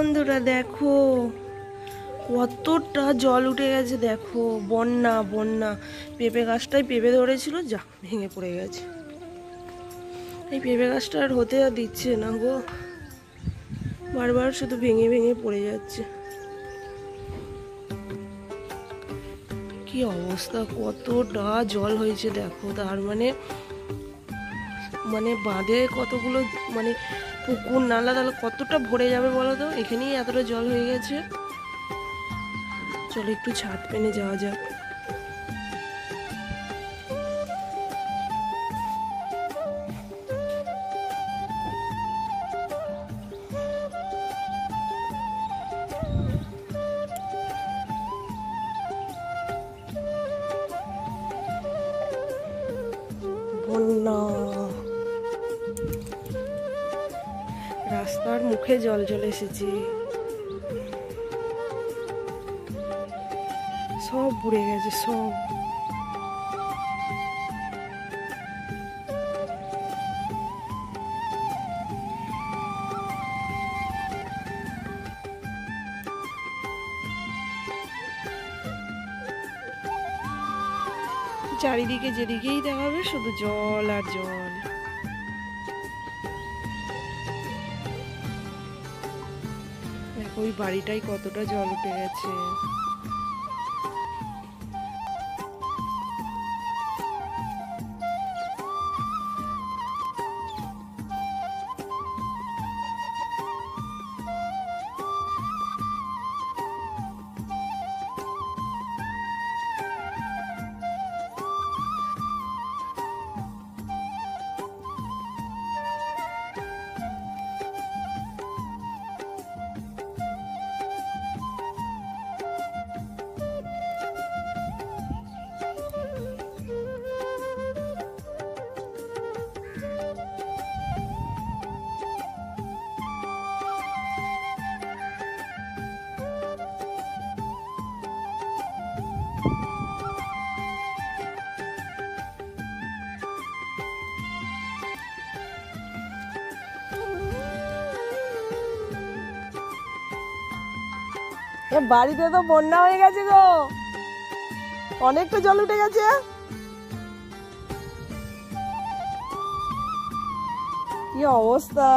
বন্ধুরা দেখো কতটা জল উঠে গেছে, দেখো বন্যা বন্যা। পেঁপে গাছটায় পেঁপে ধরেছিল, যা ভেঙে পড়ে গেছে। এই পেঁপে গাছটা আর হতে আর দিচ্ছে না গো, বারবার শুধু ভেঙে ভেঙে পড়ে যাচ্ছে। কি অবস্থা, কতটা জল হয়েছে দেখো। তার মানে বাঁধে কতগুলো পুকুর নালা তাহলে কতটা ভরে যাবে বলো তো। এখানেই এতটা জল হয়ে গেছে। চলো একটু ছাদ পেনে যাওয়া যাক। বন্যা, রাস্তার মুখে জল চলে এসেছে, সব বুড়ে গেছে সব। চারিদিকে যেদিকেই দেখাবে শুধু জল আর জল। দেখো ওই বাড়িটাই কতটা জল উঠে গেছে। বাড়িতে তো বন্যা হয়ে গেছে গো, অনেকটা জল উঠে গেছে। কি অবস্থা,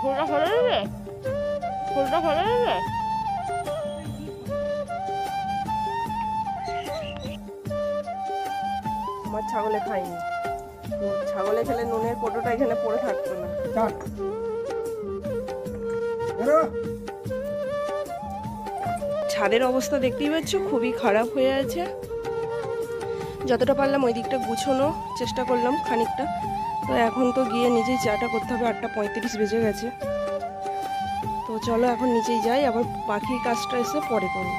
ফুলটা ফেলে দেবে, ফুলটা ফেলে দেবে। আমার ছাগলে খাইনি, ছাগলে খেলে নুনের কোটোটা এখানে পড়ে থাকতো না। ছাদের অবস্থা দেখতেই পাচ্ছ, খুবই খারাপ হয়ে আছে। যতটা পারলাম ওই দিকটা গুছোনোর চেষ্টা করলাম খানিকটা। তো এখন তো গিয়ে নিজেই চাটা করতে হবে, 8:35 বেজে গেছে। তো চলো এখন নিচেই যাই, আবার বাকি কাজটা এসে পরে করবো।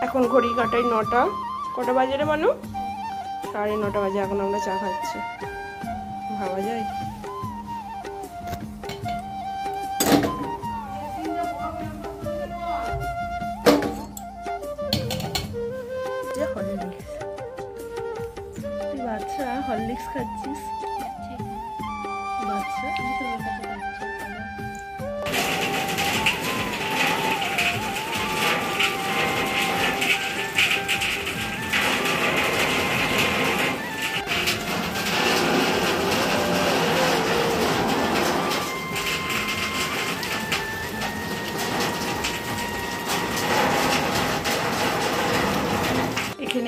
এখন ঘড়ি কাটাই 9টা। কটা বাজে রে মানু? 9:30 বাজে। এখন আমরা চা খাচ্ছি, ভাবা যায়। তুই বাচ্চা হরলিক্স খাচ্ছিস? বাচ্চা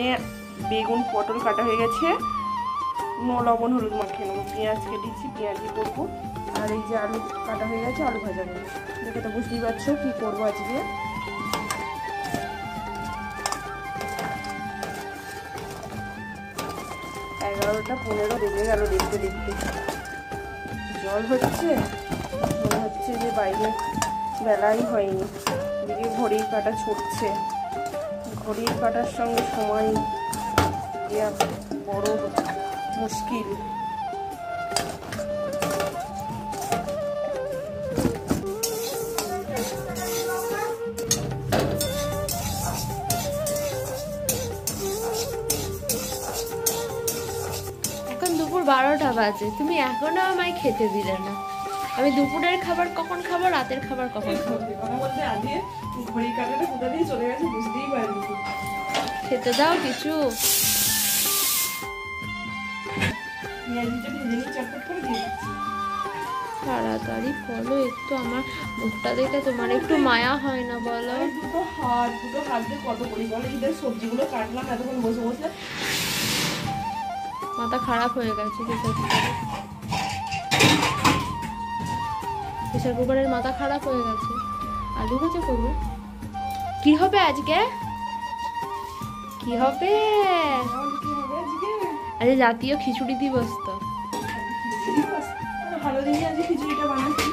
এখানে বেগুন পটল কাটা হয়ে গেছে, লবণ হলুদ মাখিয়ে নেবো, পেঁয়াজ কেটেছি, পেঁয়াজি করবো, আর এই যে আলু কাটা হয়ে গেছে, আলু ভাজা করবো। দেখে তো বুঝতেই পারছো কি করবো আজকে। 11টা 15 বেজে গেল দেখতে দেখতে। জল হচ্ছে, মনে হচ্ছে যে বাইরে বেলাই হয়নি। এদিকে ঘড়ির কাঁটা ছুটছে, ঘড়ির কাঁটার সঙ্গে সময় দেওয়া বড় মুশকিল। এখন দুপুর 12টা বাজে, তুমি এখনো আমায় খেতে দিলে না। আমি দুপুরের খাবার কখন খাবো, রাতের খাবার কখন খাবো? ঘড়ির কাঁটাটা কোথা দিয়ে চলে গেছে বুঝতেই পারিনি। খেতে দাও কিছু। তাড়াতাড়ি বলো একটু, আমার মুখটা দেখে তোমার একটু মায়া হয় না বলো? দুটো হাত দিয়ে কত করি বলো। এই সবজিগুলো কাটলাম এতক্ষণ বসে বসে, মাথা খারাপ হয়ে গেছে। প্রেসার কুকারের মাথা খারাপ হয়ে গেছে। আলু ভাজা করবো, কি হবে আজকে? কি হবে? আরে জাতীয় খিচুড়ি দিবস তো। ভালো দিনই আজকে খিচুড়িটা বানাচ্ছি।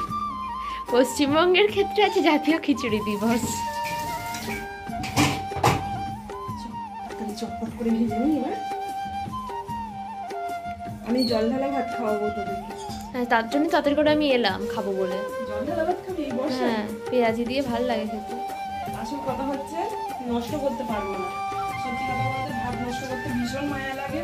পশ্চিমবঙ্গের ক্ষেত্রে আছে জাতীয় খিচুড়ি দিবস। চটপট করে ভেজে নিই এবার। আমি জল ঢালা ভাত খাওয়াবো তোদেরকে। হ্যাঁ, তার জন্য তাড়াতাড়ি করে আমি এলাম খাবো বলে। জল ঢালা ভাত খাবি এই বর্ষায়? হ্যাঁ, পেঁয়াজি দিয়ে ভালো লাগে খেতে। আসল কথা হচ্ছে নষ্ট করতে পারবো না। সত্যি কথা বলতে ভাত নষ্ট করতে ভীষণ মায়া লাগে।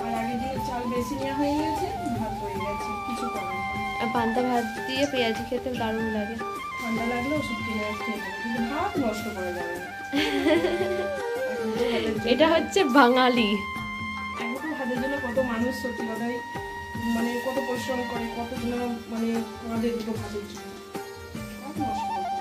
আর আগের দিনের চাল বেশি নেওয়া হয়ে গেছে, ভাত হয়ে গেছে, কিছু করার নেই। আর পান্তা ভাত দিয়ে পেঁয়াজি খেতে দারুণ লাগে। ঠান্ডা লাগলে ওষুধ কিনে খেয়ে নেবো, কিন্তু ভাত নষ্ট করা যাবে না। এটা হচ্ছে বাঙালি। এখন ভাতের জন্য কত মানুষ সত্যি কথাই মানে কত পরিশ্রম করে, কত জন মানে আমাদের দুটো ভাতের জন্য ভাত নষ্ট করতে হবে।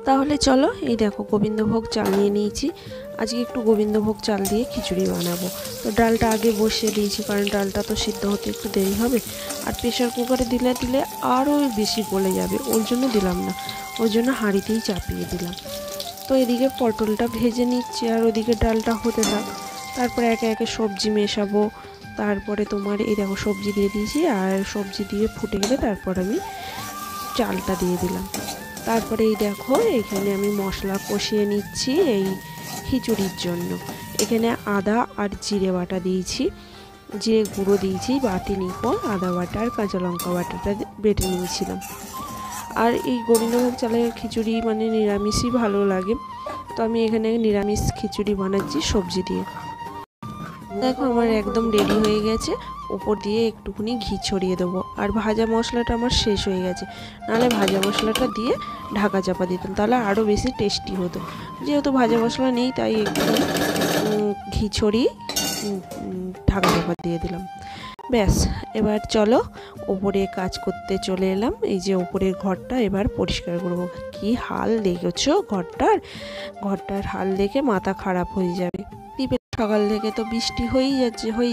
তাহলে চলো, এই দেখো গোবিন্দভোগ চাল নিয়ে নিয়েছি। আজকে একটু গোবিন্দভোগ চাল দিয়ে খিচুড়ি বানাবো। তো ডালটা আগে বসিয়ে দিয়েছি, কারণ ডালটা তো সিদ্ধ হতে একটু দেরি হবে। আর প্রেশার কুকারে দিলে আরও বেশি গলে যাবে, ওর জন্য দিলাম না, ওর জন্য হাঁড়িতেই চাপিয়ে দিলাম। তো এদিকে পটলটা ভেজে নিচ্ছি, আর ওদিকে ডালটা হতে থাক। তারপরে একে একে সবজি মেশাবো। তারপরে তোমার এই দেখো সবজি দিয়ে দিয়েছি, আর সবজি দিয়ে ফুটে গেলে তারপর আমি চালটা দিয়ে দিলাম। তারপরে এই দেখো এখানে আমি মশলা কষিয়ে নিচ্ছি এই খিচুড়ির জন্য। এখানে আদা আর জিরে বাটা দিয়েছি, জিরে গুঁড়ো দিয়েছি বাটি নিপো, আদা বাটা আর কাঁচা লঙ্কা বাটাটা বেটে নিয়েছিলাম। আর এই গোবিন্দভোগ চালের খিচুড়ি মানে নিরামিষই ভালো লাগে, তো আমি এখানে নিরামিষ খিচুড়ি বানাচ্ছি সবজি দিয়ে। দেখো আমার একদম রেডি হয়ে গেছে। ওপর দিয়ে একটুখানি ঘি ছড়িয়ে দেবো। আর ভাজা মশলাটা আমার শেষ হয়ে গেছে, নাহলে ভাজা মশলাটা দিয়ে ঢাকা চাপা দিতাম, তাহলে আরও বেশি টেস্টি হতো। যেহেতু ভাজা মশলা নেই তাই একটু ঘি ছড়িয়ে ঢাকা চাপা দিয়ে দিলাম। ব্যাস, এবার চলো ওপরে কাজ করতে চলে এলাম। এই যে ওপরের ঘরটা এবার পরিষ্কার করবো। কি হাল দেখেছো ঘরটার হাল দেখে মাথা খারাপ হয়ে যাবে। সকাল থেকে তো বৃষ্টি হয়েই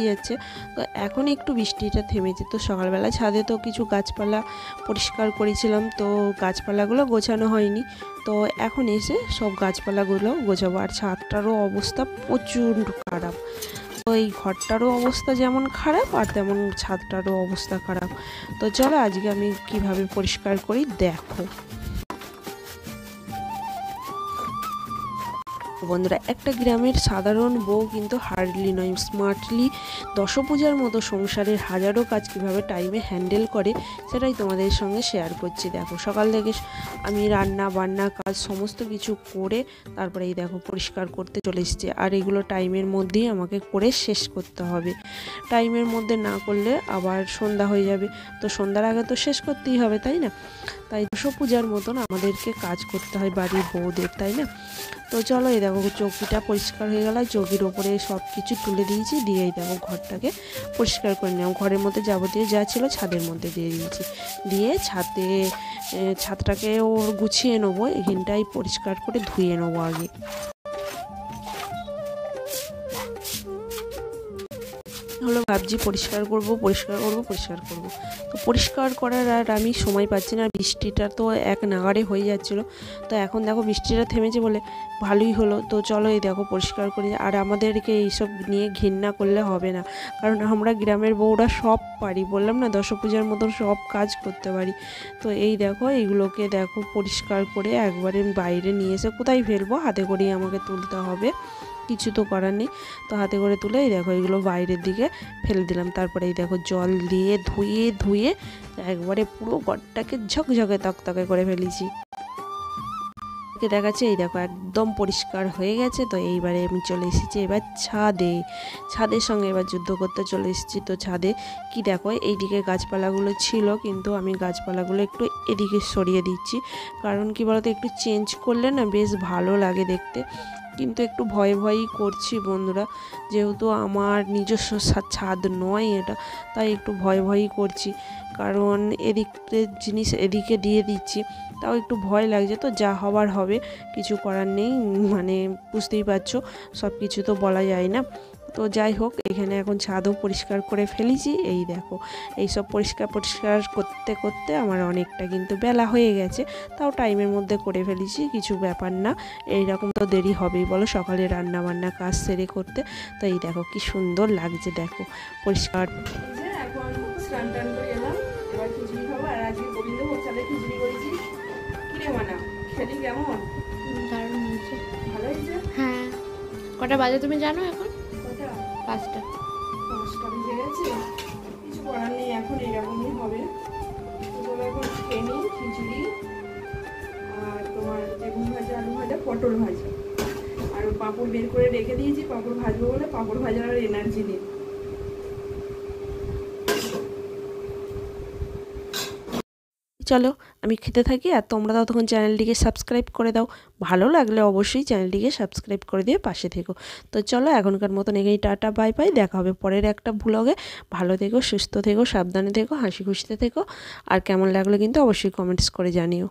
যাচ্ছে। তো এখন একটু বৃষ্টিটা থেমেছে। তো সকালবেলা ছাদে তো কিছু গাছপালা পরিষ্কার করেছিলাম, তো গাছপালাগুলো গোছানো হয়নি। তো এখন এসে সব গাছপালাগুলো গোছাবো। আর ছাদটারও অবস্থা প্রচণ্ড খারাপ। তো এই ঘরটারও অবস্থা যেমন খারাপ, আর তেমন ছাদটারও অবস্থা খারাপ। তো চলো আজকে আমি কিভাবে পরিষ্কার করি দেখো। বন্ধুরা, একটা গ্রামের সাধারণ বউ কিন্তু হার্ডলি নয়, স্মার্টলি দশপূজার মতো সংসারের হাজারো কাজ কীভাবে টাইমে হ্যান্ডেল করে সেটাই তোমাদের সঙ্গে শেয়ার করছি। দেখো, সকাল থেকে আমি রান্না বান্না কাজ সমস্ত কিছু করে তারপরে এই দেখো পরিষ্কার করতে চলে এসেছি। আর এগুলো টাইমের মধ্যেই আমাকে করে শেষ করতে হবে, টাইমের মধ্যে না করলে আবার সন্ধ্যা হয়ে যাবে, তো সন্ধ্যার আগে তো শেষ করতেই হবে, তাই না? তাই দশপূজার মতন আমাদেরকে কাজ করতে হয় বাড়ির বউদের, তাই না? তো চলো, এই দেখো চৌকিটা পরিষ্কার হয়ে গেল, চৌকির ওপরে সব কিছু তুলে দিয়েছি, দিয়ে এই দেখো ঘরটাকে পরিষ্কার করে নিলাম। ঘরের মধ্যে যাবতীয় যা ছিল ছাদের মধ্যে দিয়ে দিয়েছি, দিয়ে ছাদটাকে ওর গুছিয়ে নেবো, এখানটাই পরিষ্কার করে ধুয়ে নেবো আগে। হলো ভাবছি পরিষ্কার করব। তো পরিষ্কার করার আর আমি সময় পাচ্ছি না, বৃষ্টিটা তো এক নাগাড়ে হয়ে যাচ্ছিলো। তো এখন দেখো বৃষ্টিটা থেমেছে বলে ভালোই হলো। তো চলো, এই দেখো পরিষ্কার করি। আর আমাদেরকে এইসব নিয়ে ঘেন্না করলে হবে না, কারণ আমরা গ্রামের বউরা সব পারি, বললাম না দশপূজার মতন সব কাজ করতে পারি। তো এই দেখো এইগুলোকে দেখো পরিষ্কার করে একবারে বাইরে নিয়ে এসে কোথায় ফেলবো, হাতে করেই আমাকে তুলতে হবে, কিছু তো করার নেই। তো হাতে করে তুলে এই দেখো এগুলো বাইরের দিকে ফেলে দিলাম। তারপরে এই দেখো জল দিয়ে ধুয়ে একবারে পুরো ঘরটাকে ঝকঝকে তকতকে করে ফেলেছি। দেখাচ্ছে এই দেখো একদম পরিষ্কার হয়ে গেছে। তো এইবারে আমি চলে এসেছি এবার ছাদের সঙ্গে এবার যুদ্ধ করতে চলে এসেছি। তো ছাদে কি দেখো এইদিকে গাছপালাগুলো ছিল, কিন্তু আমি গাছপালাগুলো একটু এদিকে সরিয়ে দিচ্ছি, কারণ কি বলতো একটু চেঞ্জ করলে না বেশ ভালো লাগে দেখতে। কিন্তু একটু ভয়ই করছি বন্ধুরা, যেহেতু আমার নিজস্ব ছাদ নয় এটা, তাই একটু ভয়ই করছি, কারণ এদিকে জিনিস এদিকে দিয়ে দিচ্ছি, তাও একটু ভয় লাগছে। তো যা হবার হবে, কিছু করার নেই, মানে বুঝতেই পারছো সব কিছু তো বলা যায় না। তো যাই হোক, এখানে এখন ছাদও পরিষ্কার করে ফেলেছি। এই দেখো এইসব পরিষ্কার করতে করতে আমার অনেকটা কিন্তু বেলা হয়ে গেছে, তাও টাইমের মধ্যে করে ফেলেছি, কিছু ব্যাপার না। এইরকম তো দেরি হবেই বলো সকালে রান্না বান্না কাজ সেরে করতে। তো এই দেখো কি সুন্দর লাগছে, দেখো পরিষ্কার। এখন স্নান টান করে এলাম, এবার খিচুড়ি খাবো। আর আজকে গোবিন্দভোগ চালের খিচুড়ি করেছি। কিরে মানা, খেলি কেমন? দারুণ হয়েছে। ভালো হয়েছে? হ্যাঁ। কটা বাজে তুমি জানো এখন? 5টা বেজে গেছে, কিছু করার নেই, এখন এইরকমই হবে। তো এখন খেয়ে নিই খিচুড়ি আর তোমার বেগুন ভাজা, আলু ভাজা, পটল ভাজা, আর পাঁপড় বের করে রেখে দিয়েছি, পাঁপড় ভাজবো বলে। পাঁপড় ভাজার আর এনার্জি নেই। চলো আমি খেতে থাকি, আর তোমরা ততক্ষণ চ্যানেলটিকে সাবস্ক্রাইব করে দাও। ভালো লাগলে অবশ্যই চ্যানেলটিকে সাবস্ক্রাইব করে দিয়ে পাশে থেকো। তো চলো এখনকার মতন এখানেই টাটা বাই বাই, দেখা হবে পরের একটা ভ্লগে। ভালো থেকো, সুস্থ থেকো, সাবধানে থেকো, হাসি খুশিতে থেকো। আর কেমন লাগলো কিন্তু অবশ্যই কমেন্টস করে জানিও।